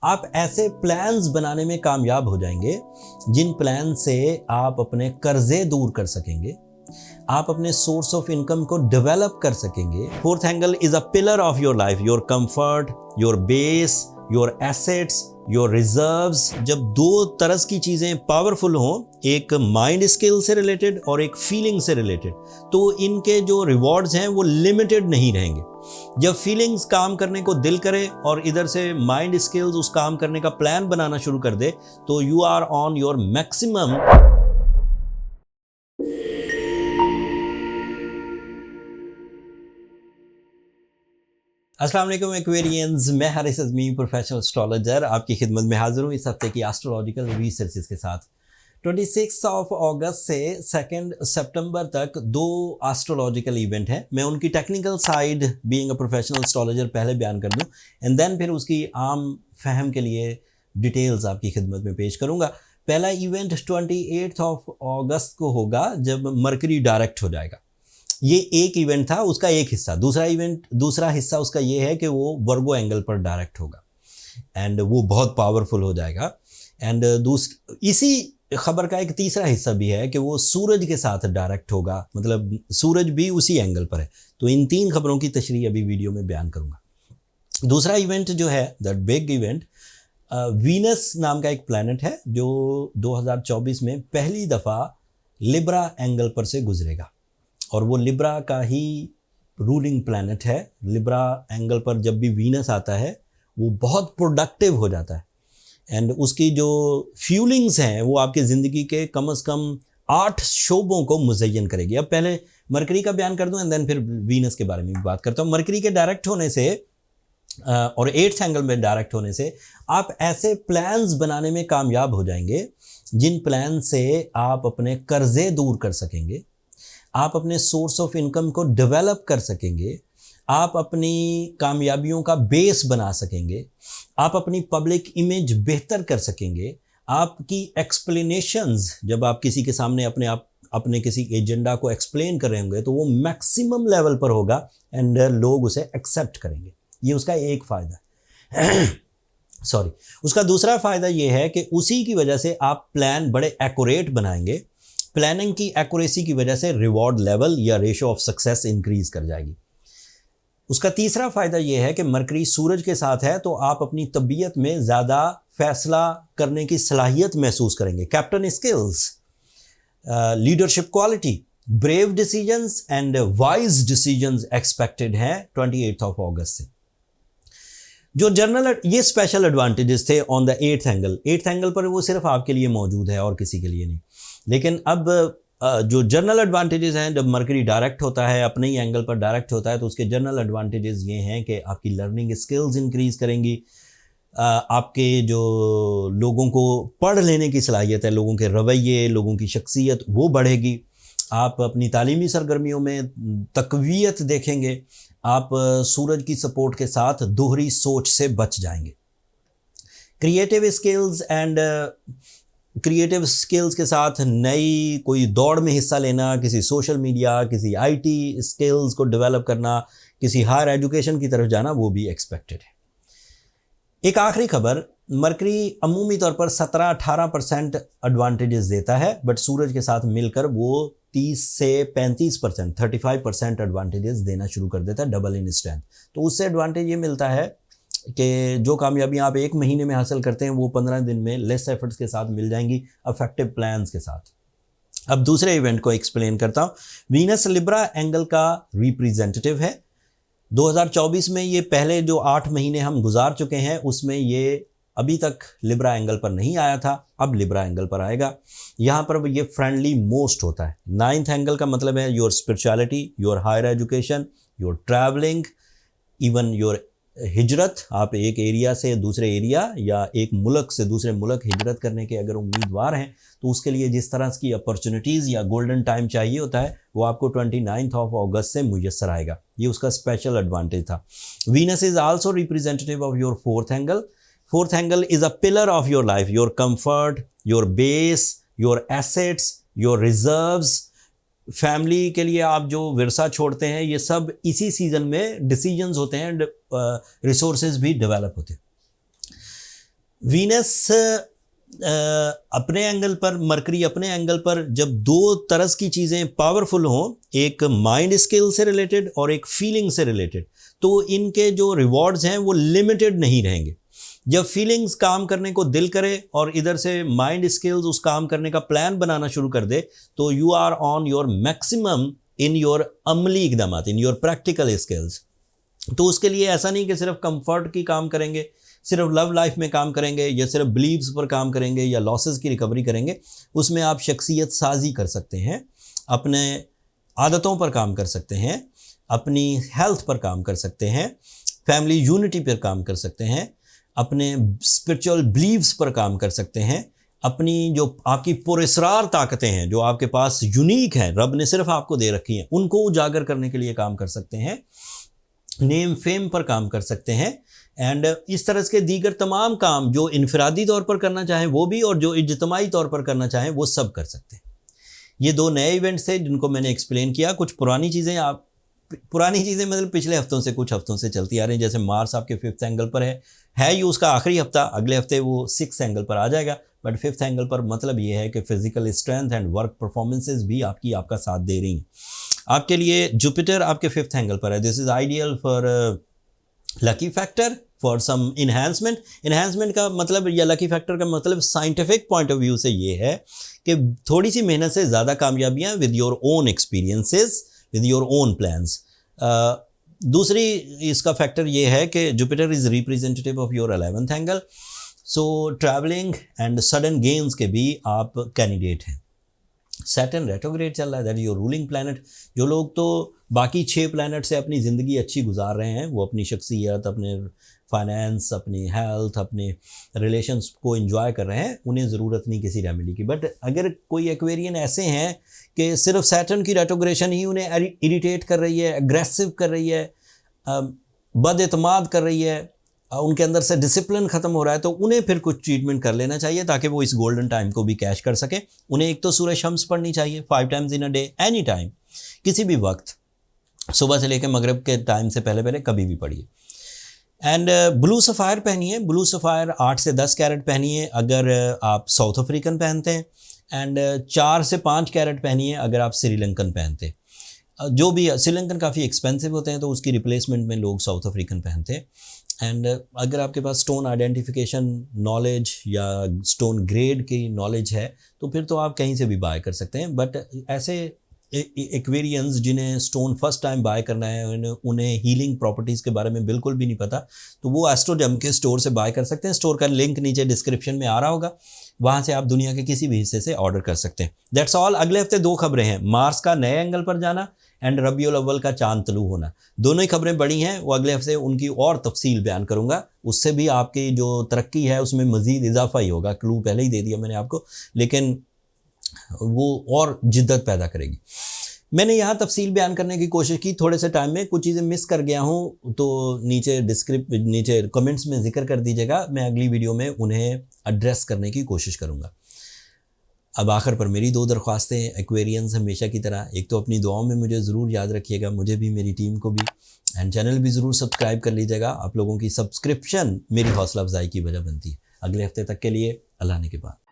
आप ऐसे प्लान्स बनाने में कामयाब हो जाएंगे जिन प्लान से आप अपने कर्जे दूर कर सकेंगे, आप अपने सोर्स ऑफ इनकम को डेवलप कर सकेंगे। Fourth angle is a pillar of your life, your comfort, your base, your assets, your reserves. जब दो तरह की चीजें पावरफुल हों, एक माइंड स्किल से रिलेटेड और एक फीलिंग से रिलेटेड, तो इनके जो रिवॉर्ड्स हैं वो लिमिटेड नहीं रहेंगे। जब फीलिंग्स काम करने को दिल करे और इधर से माइंड स्किल्स उस काम करने का प्लान बनाना शुरू कर दे, तो you are on your maximum. अस्सलाम वालेकुम एक्वेरियंस, मैं हारिस अज़मी प्रोफेशनल एस्ट्रोलॉजर आपकी खिदमत में हाजिर हूँ इस हफ्ते की एस्ट्रोलॉजिकल रिसर्चेस के साथ। 26 अगस्त से 2 सितंबर तक दो एस्ट्रोलॉजिकल इवेंट हैं। मैं उनकी technical side being a professional astrologer पहले बयान कर दूं एंड देन फिर उसकी आम फहम के लिए डिटेल्स आपकी खिदमत में पेश करूँगा। पहला इवेंट 28 अगस्त को होगा जब मरकरी डायरेक्ट हो जाएगा। ये एक इवेंट था, उसका एक हिस्सा। दूसरा हिस्सा उसका ये है कि वो वर्गो एंगल पर डायरेक्ट होगा एंड वो बहुत पावरफुल हो जाएगा। एंड इसी खबर का एक तीसरा हिस्सा भी है कि वो सूरज के साथ डायरेक्ट होगा, मतलब सूरज भी उसी एंगल पर है। तो इन तीन खबरों की तशरीह अभी वीडियो में बयान करूंगा। दूसरा इवेंट जो है, दैट बिग इवेंट, वीनस नाम का एक प्लैनेट है जो 2024 में पहली दफ़ा लिब्रा एंगल पर से गुजरेगा और वो लिब्रा का ही रूलिंग प्लैनेट है। लिब्रा एंगल पर जब भी वीनस आता है वो बहुत प्रोडक्टिव हो जाता है एंड उसकी जो फ्यूलिंग्स हैं वो आपकी ज़िंदगी के कम से कम 8 शोबों को मुज़य्यन करेगी। अब पहले मरकरी का बयान कर दूं एंड देन फिर वीनस के बारे में भी बात करता हूँ। मरकरी के डायरेक्ट होने से और 8th एंगल में डायरेक्ट होने से आप ऐसे प्लान्स बनाने में कामयाब हो जाएंगे जिन प्लान से आप अपने कर्जे दूर कर सकेंगे, आप अपने सोर्स ऑफ इनकम को डेवलप कर सकेंगे, आप अपनी कामयाबियों का बेस बना सकेंगे, आप अपनी पब्लिक इमेज बेहतर कर सकेंगे। आपकी एक्सप्लेनेशंस, जब आप किसी के सामने अपने किसी एजेंडा को एक्सप्लेन कर रहे होंगे तो वो मैक्सिमम लेवल पर होगा एंड लोग उसे एक्सेप्ट करेंगे। ये उसका एक फ़ायदा है। सॉरी, उसका दूसरा फ़ायदा ये है कि उसी की वजह से आप प्लान बड़े एक्यूरेट बनाएंगे। प्लानिंग की एक्यूरेसी की वजह से रिवॉर्ड लेवल या रेशो ऑफ सक्सेस इंक्रीज कर जाएगी। उसका तीसरा फायदा यह है कि मरकरी सूरज के साथ है तो आप अपनी तबीयत में ज़्यादा फैसला करने की सलाहियत महसूस करेंगे। Captain skills, leadership quality, brave decisions and wise decisions expected हैं 28 अगस्त से। जो जनरल, ये स्पेशल एडवांटेजेस थे on the 8th angle. 8th angle पर वो सिर्फ आपके लिए मौजूद है और किसी के लिए नहीं। लेकिन अब जो जनरल एडवांटेजेस हैं, जब मरकरी डायरेक्ट होता है, अपने ही एंगल पर डायरेक्ट होता है, तो उसके जनरल एडवांटेजेस ये हैं कि आपकी लर्निंग स्किल्स इंक्रीज करेंगी, आपके जो लोगों को पढ़ लेने की सलाहियत है, लोगों के रवैये, लोगों की शख्सियत, वो बढ़ेगी। आप अपनी तालीमी सरगर्मियों में तक़वियत देखेंगे। आप सूरज की सपोर्ट के साथ दोहरी सोच से बच जाएंगे। क्रिएटिव स्किल्स के साथ नई कोई दौड़ में हिस्सा लेना, किसी सोशल मीडिया, किसी आईटी स्किल्स को डेवलप करना, किसी हायर एजुकेशन की तरफ जाना, वो भी एक्सपेक्टेड है। एक आखिरी खबर, मरकरी अमूमी तौर पर 17-18% एडवांटेजेस देता है, बट सूरज के साथ मिलकर वो 30 से 35%, 35% एडवांटेजेस देना शुरू कर देता है, डबल इन स्ट्रेंथ। तो उससे एडवांटेज ये मिलता है कि जो कामयाबियाँ आप 1 महीने में हासिल करते हैं वो 15 दिन में लेस एफर्ट्स के साथ मिल जाएंगी, इफेक्टिव प्लान्स के साथ। अब दूसरे इवेंट को एक्सप्लेन करता हूँ। वीनस लिब्रा एंगल का रिप्रेजेंटेटिव है। 2024 में ये पहले जो 8 महीने हम गुजार चुके हैं उसमें ये अभी तक लिब्रा एंगल पर नहीं आया था, अब लिब्रा एंगल पर आएगा। यहाँ पर ये फ्रेंडली मोस्ट होता है। 9th एंगल का मतलब है your spirituality, your higher education, your travelling, even your हिजरत। आप एक एरिया से दूसरे एरिया या एक मुल्क से दूसरे मुल्क हिजरत करने के अगर उम्मीदवार हैं तो उसके लिए जिस तरह की अपॉर्चुनिटीज़ या गोल्डन टाइम चाहिए होता है वो आपको 29 अगस्त से मुयस्सर आएगा। ये उसका स्पेशल एडवांटेज था। Venus is also representative of your 4th angle. 4th angle is a pillar of your life, your comfort, your base, your assets, your reserves. Family के लिए आप जो विरसा छोड़ते हैं ये सब इसी सीजन में डिसीजंस होते हैं, रिसोर्सेज भी डेवलप होते हैं। वीनस अपने एंगल पर, मरकरी अपने एंगल पर, जब दो तरह की चीज़ें पावरफुल हों, एक माइंड स्किल से रिलेटेड और एक फीलिंग से रिलेटेड, तो इनके जो रिवॉर्ड्स हैं वो लिमिटेड नहीं रहेंगे। जब फीलिंग्स काम करने को दिल करे और इधर से माइंड स्किल्स उस काम करने का प्लान बनाना शुरू कर दे, तो you are on your maximum in your अमली इकदामात, इन योर प्रैक्टिकल स्किल्स। तो उसके लिए ऐसा नहीं कि सिर्फ कंफर्ट की काम करेंगे, सिर्फ लव लाइफ में काम करेंगे, या सिर्फ बिलीव्स पर काम करेंगे, या लॉसेस की रिकवरी करेंगे। उसमें आप शख्सियत साजी कर सकते हैं, अपने आदतों पर काम कर सकते हैं, अपनी हेल्थ पर काम कर सकते हैं, फैमिली यूनिटी पर काम कर सकते हैं, अपने स्पिरिचुअल बिलीव्स पर काम कर सकते हैं, अपनी जो आपकी पुरस्रार ताकतें हैं जो आपके पास यूनिक हैं, रब ने सिर्फ आपको दे रखी हैं, उनको उजागर करने के लिए काम कर सकते हैं, नेम फेम पर काम कर सकते हैं, एंड इस तरह के दीगर तमाम काम जो इनफरादी तौर पर करना चाहें वो भी, और जो इज्तमाही तौर पर करना चाहें वो सब कर सकते हैं। ये दो नए इवेंट्स थे जिनको मैंने एक्सप्लेन किया। कुछ पुरानी चीज़ें मतलब पिछले हफ्तों से, कुछ हफ्तों से चलती आ रही हैं। जैसे मार्स आपके 5th एंगल पर है ये उसका आखिरी हफ्ता, अगले हफ्ते वो 6th एंगल पर आ जाएगा। बट 5th एंगल पर मतलब ये है कि physical strength and work performances भी आपका साथ दे रही हैं। आपके लिए जुपिटर आपके 5th एंगल पर है। This is ideal for lucky factor, for some enhancement का मतलब, या लकी फैक्टर का मतलब साइंटिफिक पॉइंट ऑफ व्यू से ये है कि थोड़ी सी मेहनत से ज़्यादा कामयाबियाँ with your own experiences, with your own plans. दूसरी इसका फैक्टर ये है कि Jupiter is representative of your 11th angle, so travelling and sudden gains के भी आप कैंडिडेट हैं। सैटर्न रेट्रोग्रेड चल रहा है, that is your ruling planet. जो लोग तो बाकी 6 प्लैनेट से अपनी ज़िंदगी अच्छी गुजार रहे हैं, वो अपनी शख्सियत, अपने फाइनेंस, अपनी हेल्थ, अपने रिलेशंस को एंजॉय कर रहे हैं, उन्हें ज़रूरत नहीं किसी रेमेडी की। बट अगर कोई एक्वेरियन ऐसे हैं कि सिर्फ सैटर्न की रेट्रोग्रेशन ही उन्हें इरिटेट कर रही है, एग्रेसिव कर रही है, बदएतमाद कर रही है, उनके अंदर से डिसिप्लिन ख़त्म हो रहा है, तो उन्हें फिर कुछ ट्रीटमेंट कर लेना चाहिए ताकि वो इस गोल्डन टाइम को भी कैश कर सके। उन्हें एक तो सूरज शम्स पढ़नी चाहिए 5 times in a day, any time, किसी भी वक्त, सुबह से लेकर मगरिब के टाइम से पहले कभी भी पढ़िए। एंड ब्लू सफ़ायर पहनिए, ब्लू सफ़ायर 8 से 10 कैरेट पहनिए अगर आप साउथ अफ्रीकन पहनते हैं, एंड 4 से 5 कैरेट पहनिए अगर आप श्रीलंकन पहनते हैं। जो भी श्रीलंकन काफ़ी एक्सपेंसिव होते हैं तो उसकी रिप्लेसमेंट में लोग साउथ अफ्रीकन पहनते हैं। एंड अगर आपके पास स्टोन आइडेंटिफिकेशन नॉलेज या स्टोन ग्रेड की नॉलेज है तो फिर तो आप कहीं से भी बाय कर सकते हैं। बट ऐसे एक्वेरियंस जिन्हें स्टोन फर्स्ट टाइम बाय करना है, उन्हें हीलिंग प्रॉपर्टीज़ के बारे में बिल्कुल भी नहीं पता, तो वो एस्ट्रोजेम के स्टोर से बाय कर सकते हैं। स्टोर का लिंक नीचे डिस्क्रिप्शन में आ रहा होगा, वहाँ से आप दुनिया के किसी भी हिस्से से ऑर्डर कर सकते हैं। That's all. अगले हफ्ते 2 खबरें हैं, मार्स का नए एंगल पर जाना एंड रबीउल अव्वल का चांद तलू होना। दोनों ही खबरें बड़ी हैं, वो अगले हफ्ते उनकी और तफसील बयान करूंगा। उससे भी आपकी जो तरक्की है उसमें मज़ीद इजाफा ही होगा। क्लू पहले ही दे दिया मैंने आपको, लेकिन वो और जिद्दत पैदा करेगी। मैंने यहाँ तफसील बयान करने की कोशिश की, थोड़े से टाइम में कुछ चीज़ें मिस कर गया हूँ तो नीचे कमेंट्स में जिक्र कर दीजिएगा, मैं अगली वीडियो में उन्हें एड्रेस करने की कोशिश करूँगा। अब आखिर पर मेरी 2 दरख्वास्तें एक्वेरियंस हमेशा की तरह, एक तो अपनी दुआओं में मुझे ज़रूर याद रखिएगा, मुझे भी, मेरी टीम को भी, एंड चैनल भी ज़रूर सब्सक्राइब कर लीजिएगा। आप लोगों की सब्सक्रिप्शन मेरी हौसला अफजाई की वजह बनती है। अगले हफ्ते तक के लिए अल्लाह ने के बाद।